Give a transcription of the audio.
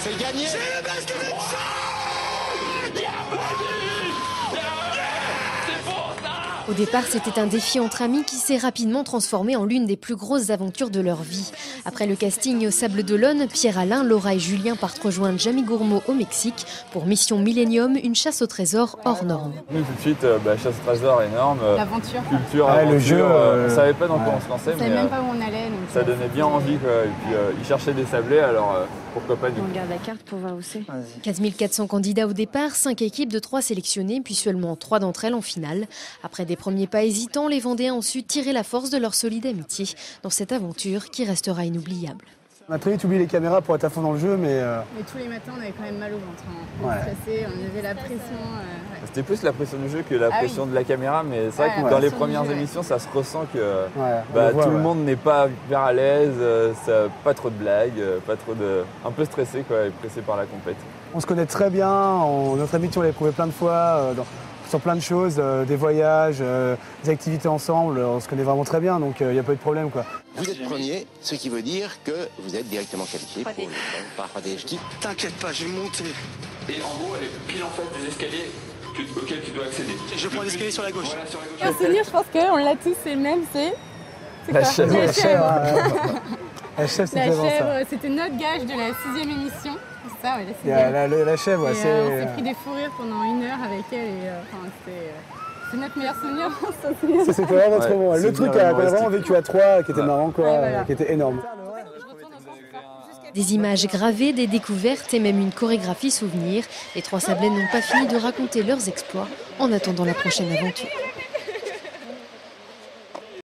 C'est gagné. C'est le basket de Au départ, c'était un défi entre amis qui s'est rapidement transformé en l'une des plus grosses aventures de leur vie. Après le casting au Sable d'Olonne, Pierre-Alain, Laura et Julien partent rejoindre Jamie Gourmaud au Mexique pour Mission Millennium, une chasse au trésor hors norme. Nous, tout de suite, chasse au trésor énorme. L'aventure. Culture, aventure, le jeu. On savait pas dans quoi on se lançait, On savait mais même pas où on allait. Donc ça donnait bien envie, quoi. Et puis, ils cherchaient des sablés, alors pourquoi pas nous. On regarde la carte pour voir où c'est. 15 400 candidats au départ, 5 équipes de 3 sélectionnées, puis seulement 3 d'entre elles en finale. Après des premiers pas hésitants, les Vendéens ont su tirer la force de leur solide amitié dans cette aventure qui restera inoubliable. On a très vite oublié les caméras pour être à fond dans le jeu, mais... Mais tous les matins, on avait quand même mal au ventre. On était stressés, on avait la pression. C'était plus la pression du jeu que la pression de la caméra, mais c'est vrai que dans les premières émissions, ça se ressent que tout le monde n'est pas hyper à l'aise, pas trop de blagues, un peu stressé quoi, et pressé par la compète. On se connaît très bien, notre amitié on l'a éprouvé plein de fois, sur plein de choses, des voyages, des activités ensemble, on se connaît vraiment très bien, donc il n'y a pas eu de problème, quoi. Vous êtes premier, ce qui veut dire que vous êtes directement qualifié par des équipes. T'inquiète pas, je vais monter. Et en gros, elle est pile en face des escaliers auxquels tu dois accéder. Je prends l'escalier sur la gauche. Voilà, sur la gauche. Un souvenir, je pense qu'on l'a tous, c'est le même, c'est La quoi chèvre. La chèvre. La chèvre, La c'était vraiment ça. chèvre, c'était notre gage de la 6e émission. C'est ça, ouais, la 6e. La chèvre, Et, c'est... on s'est pris des fous rires pendant 1 heure avec elle et c'est notre meilleur souvenir. Ça, c'était vraiment trop bon. Le truc qu'on a vraiment vécu à 3, qui était marrant, quoi, voilà. qui était énorme. Des images gravées, des découvertes et même une chorégraphie souvenir. Les 3 Sablés n'ont pas fini de raconter leurs exploits en attendant la prochaine aventure.